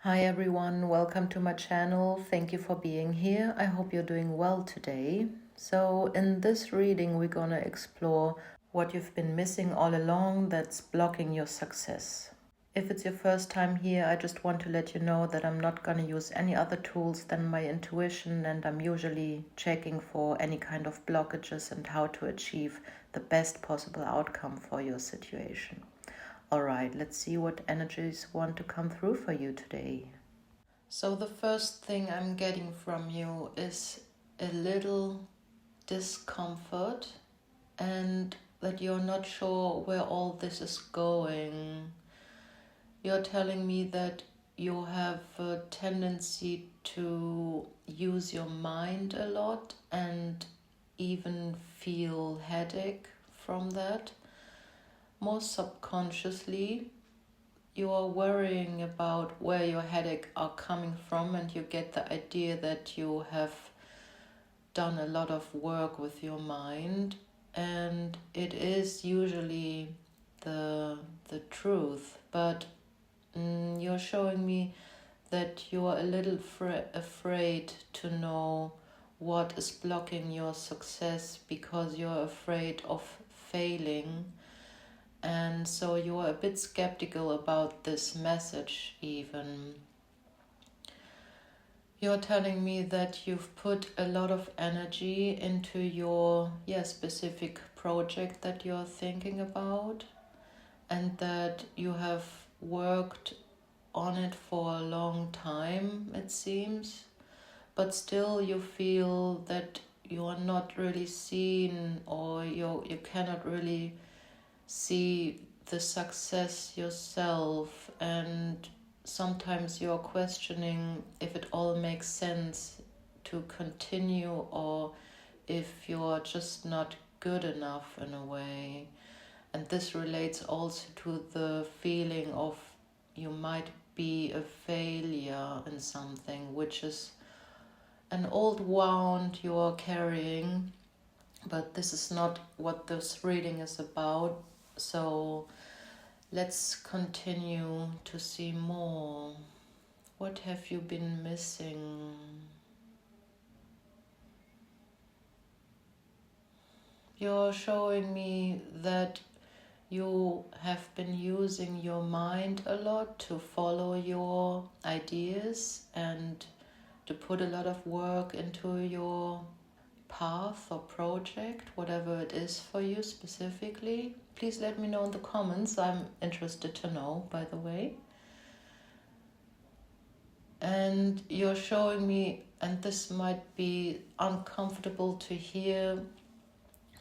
Hi everyone, welcome to my channel. Thank you for being here. I hope you're doing well today. So in this reading we're gonna explore what you've been missing all along that's blocking your success. If it's your first time here, I just want to let you know that I'm not gonna use any other tools than my intuition, and I'm usually checking for any kind of blockages and how to achieve the best possible outcome for your situation. Alright, let's see what energies want to come through for you today. So the first thing I'm getting from you is a little discomfort and that you're not sure where all this is going. You're telling me that you have a tendency to use your mind a lot and even feel headache from that. Most subconsciously, you are worrying about where your headache are coming from, and you get the idea that you have done a lot of work with your mind, and it is usually the truth, but you're showing me that you are a little afraid to know what is blocking your success because you're afraid of failing. And so you are a bit skeptical about this message even. You're telling me that you've put a lot of energy into your specific project that you're thinking about, and that you have worked on it for a long time, it seems, but still you feel that you are not really seen, or you cannot really see the success yourself, and sometimes you're questioning if it all makes sense to continue, or if you're just not good enough in a way. And this relates also to the feeling of you might be a failure in something, which is an old wound you're carrying, but this is not what this reading is about. So let's continue to see more. What have you been missing? You're showing me that you have been using your mind a lot to follow your ideas and to put a lot of work into your path or project, whatever it is for you specifically. Please let me know in the comments. I'm interested to know, by the way. And you're showing me, and this might be uncomfortable to hear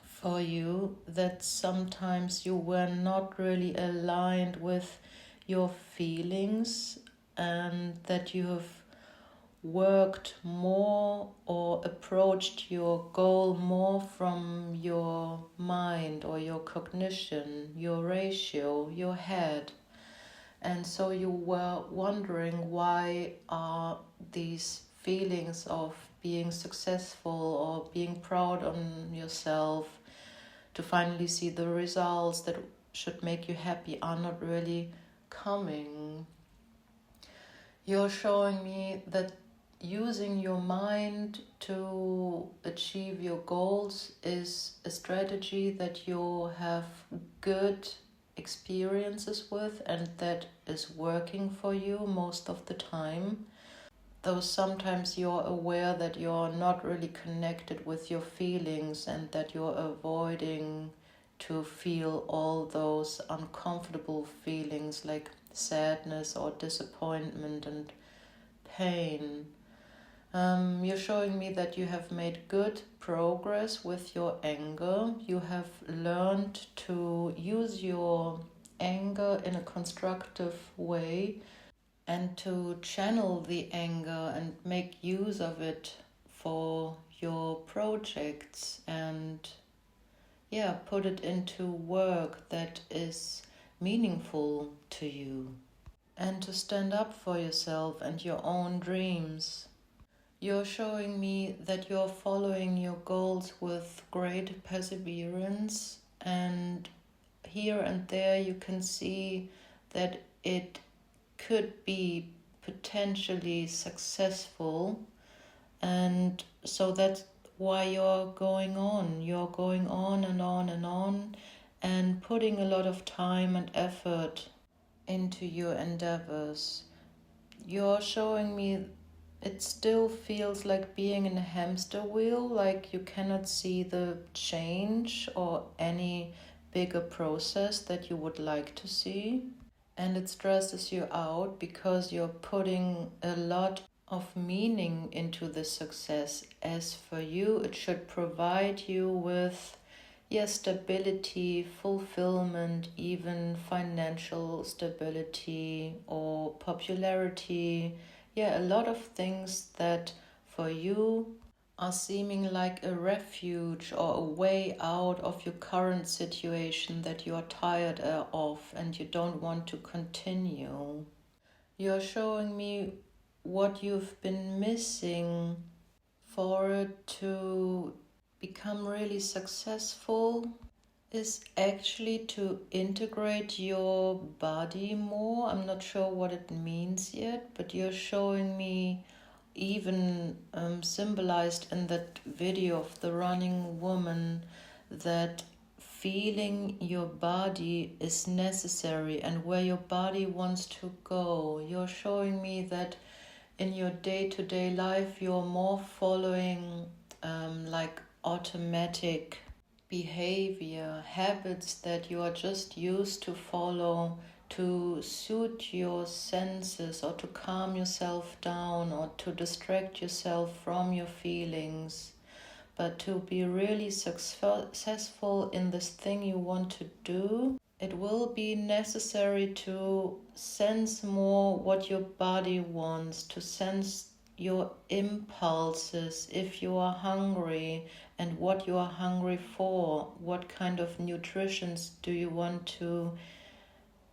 for you, that sometimes you were not really aligned with your feelings, and that you have worked more or approached your goal more from your mind or your cognition, your ratio, your head. And so you were wondering, why are these feelings of being successful or being proud on yourself to finally see the results that should make you happy are not really coming. You're showing me that using your mind to achieve your goals is a strategy that you have good experiences with, and that is working for you most of the time. Though sometimes you're aware that you're not really connected with your feelings, and that you're avoiding to feel all those uncomfortable feelings like sadness or disappointment and pain. You're showing me that you have made good progress with your anger. You have learned to use your anger in a constructive way, and to channel the anger and make use of it for your projects, and put it into work that is meaningful to you, and to stand up for yourself and your own dreams. You're showing me that you're following your goals with great perseverance, and here and there you can see that it could be potentially successful. And so that's why you're going on. You're going on and on and on, and putting a lot of time and effort into your endeavors. You're showing me it still feels like being in a hamster wheel, like you cannot see the change or any bigger process that you would like to see. And it stresses you out because you're putting a lot of meaning into the success. As for you, it should provide you with, yes, stability, fulfillment, even financial stability or popularity. Yeah, a lot of things that for you are seeming like a refuge or a way out of your current situation that you are tired of and you don't want to continue. You're showing me what you've been missing for it to become really successful is actually to integrate your body more. I'm not sure what it means yet, but you're showing me even symbolized in that video of the running woman that feeling your body is necessary and where your body wants to go. You're showing me that in your day-to-day life you're more following like automatic behavior, habits that you are just used to follow to suit your senses or to calm yourself down or to distract yourself from your feelings. But to be really successful in this thing you want to do, it will be necessary to sense more what your body wants, to sense your impulses if you are hungry and what you are hungry for, what kind of nutritions do you want to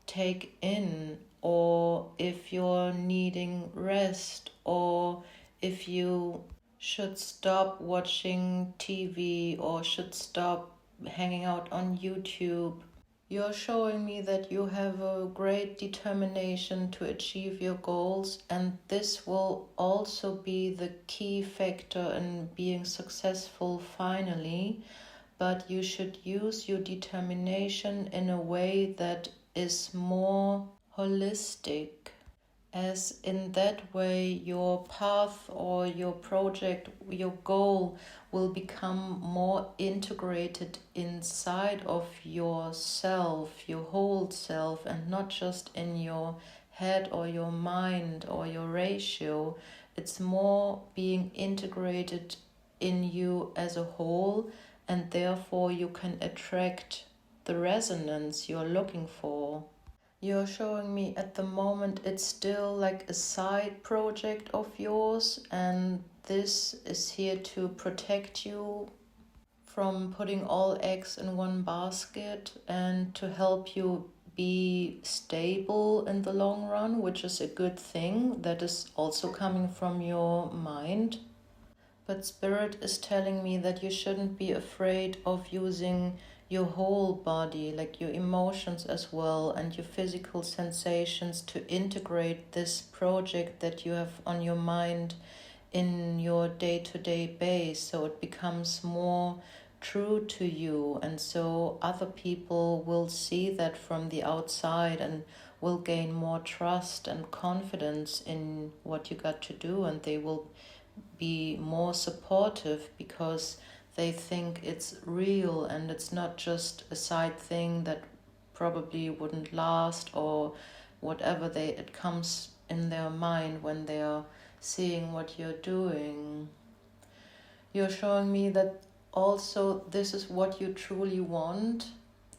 take in, or if you're needing rest, or if you should stop watching TV or should stop hanging out on YouTube. You're showing me that you have a great determination to achieve your goals, and this will also be the key factor in being successful finally. But you should use your determination in a way that is more holistic, as in that way your path or your project, your goal will become more integrated inside of yourself, your whole self, and not just in your head or your mind or your ratio. It's more being integrated in you as a whole, and therefore you can attract the resonance you're looking for. You're showing me at the moment it's still like a side project of yours, and this is here to protect you from putting all eggs in one basket and to help you be stable in the long run, which is a good thing that is also coming from your mind. But Spirit is telling me that you shouldn't be afraid of using your whole body, like your emotions as well, and your physical sensations to integrate this project that you have on your mind in your day-to-day base, so it becomes more true to you, and so other people will see that from the outside and will gain more trust and confidence in what you got to do, and they will be more supportive because they think it's real and it's not just a side thing that probably wouldn't last or whatever it comes in their mind when they are seeing what you're doing. You're showing me that also this is what you truly want,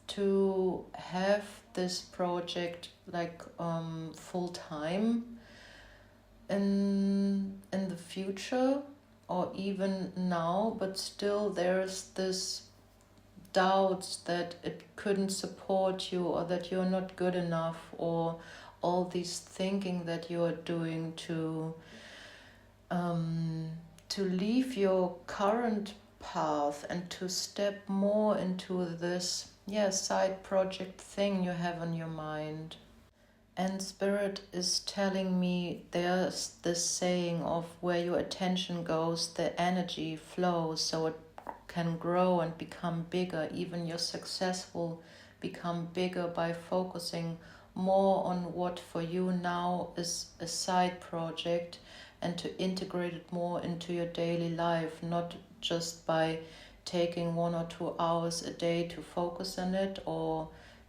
to have this project like full time in the future or even now, but still there's this doubts that it couldn't support you or that you're not good enough, or all these thinking that you're doing to leave your current path and to step more into this side project thing you have on your mind. And Spirit is telling me there's this saying of where your attention goes, the energy flows, so it can grow and become bigger. Even your success will become bigger by focusing more on what for you now is a side project, and to integrate it more into your daily life, not just by taking 1 or 2 hours a day to focus on it or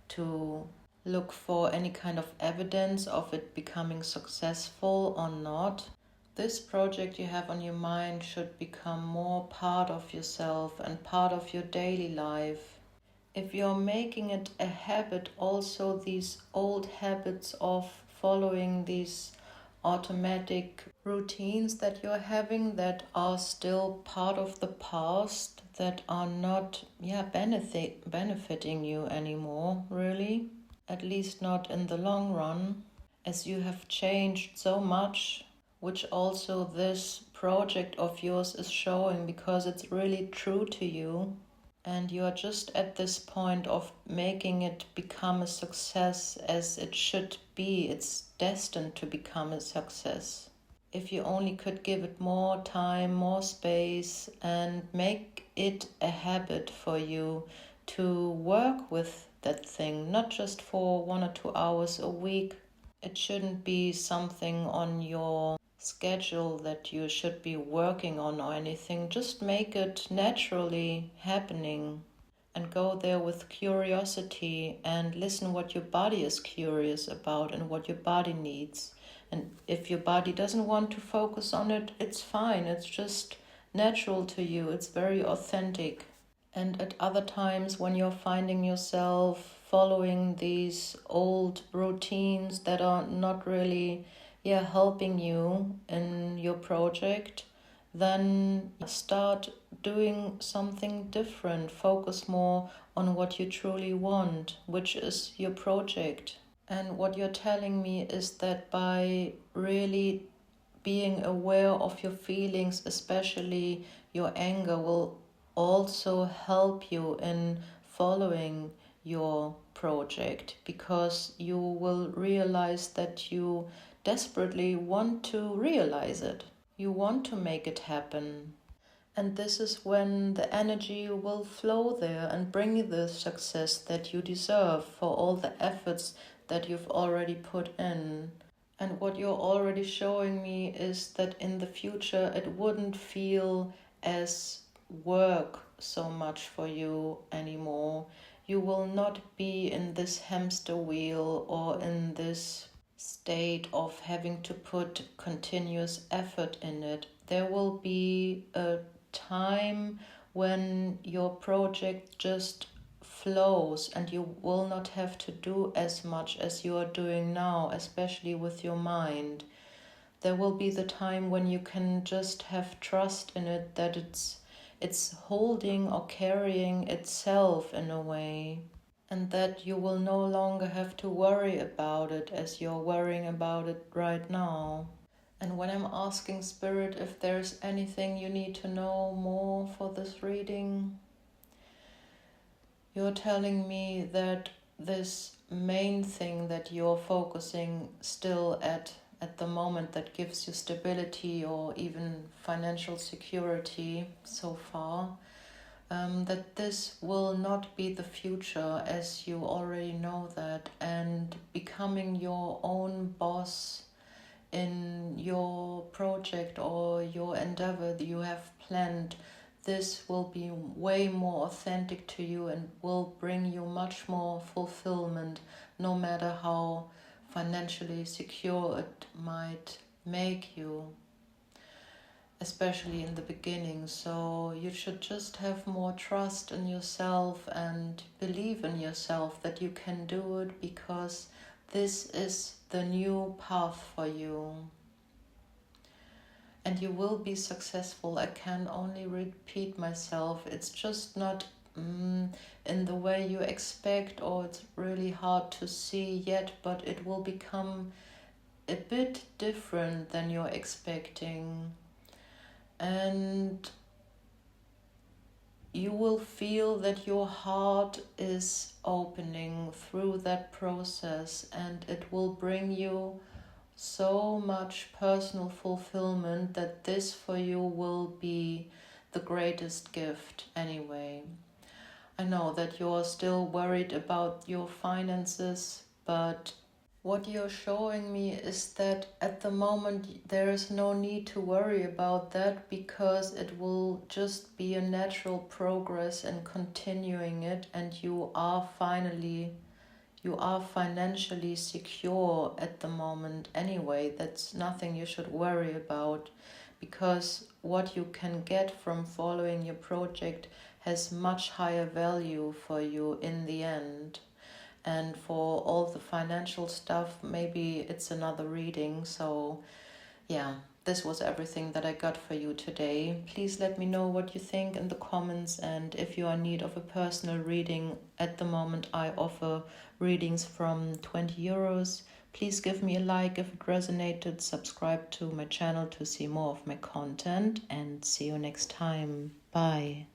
to look for any kind of evidence of it becoming successful or not. This project you have on your mind should become more part of yourself and part of your daily life. If you're making it a habit, also these old habits of following these automatic routines that you're having that are still part of the past, that are not benefiting you anymore, really, at least not in the long run, as you have changed so much, which also this project of yours is showing, because it's really true to you. And you are just at this point of making it become a success as it should be. It's destined to become a success. If you only could give it more time, more space, and make it a habit for you to work with that thing, not just for 1 or 2 hours a week. It shouldn't be something on your schedule that you should be working on or anything. Just make it naturally happening and go there with curiosity and listen what your body is curious about and what your body needs. And if your body doesn't want to focus on it, it's fine. It's just natural to you. It's very authentic. And at other times when you're finding yourself following these old routines that are not really helping you in your project, then start doing something different. Focus more on what you truly want, which is your project. And what you're telling me is that by really being aware of your feelings, especially your anger, will also help you in following your project, because you will realize that you desperately want to realize it. You want to make it happen. And this is when the energy will flow there and bring you the success that you deserve for all the efforts that you've already put in. And what you're already showing me is that in the future it wouldn't feel as work so much for you anymore. You will not be in this hamster wheel or in this state of having to put continuous effort in it. There will be a time when your project just flows and you will not have to do as much as you are doing now, especially with your mind. There will be the time when you can just have trust in it, that it's holding or carrying itself in a way, and that you will no longer have to worry about it as you're worrying about it right now. And when I'm asking Spirit if there's anything you need to know more for this reading, you're telling me that this main thing that you're focusing still at the moment, that gives you stability or even financial security so far, that this will not be the future, as you already know that, and becoming your own boss in your project or your endeavor that you have planned, this will be way more authentic to you and will bring you much more fulfillment, no matter how financially secure it might make you, especially in the beginning. So you should just have more trust in yourself and believe in yourself that you can do it, because this is the new path for you. And you will be successful. I can only repeat myself. It's just not in the way you expect, or it's really hard to see yet, but it will become a bit different than you're expecting. And you will feel that your heart is opening through that process, and it will bring you so much personal fulfillment that this for you will be the greatest gift anyway. I know that you're still worried about your finances, but what you're showing me is that at the moment there is no need to worry about that, because it will just be a natural progress and continuing it, and you are financially secure at the moment anyway. That's nothing you should worry about, because what you can get from following your project has much higher value for you in the end. And for all the financial stuff, maybe it's another reading. So yeah, this was everything that I got for you today. Please let me know what you think in the comments, and if you are in need of a personal reading, at the moment I offer readings from 20 euros. Please give me a like if it resonated, subscribe to my channel to see more of my content, and see you next time. Bye.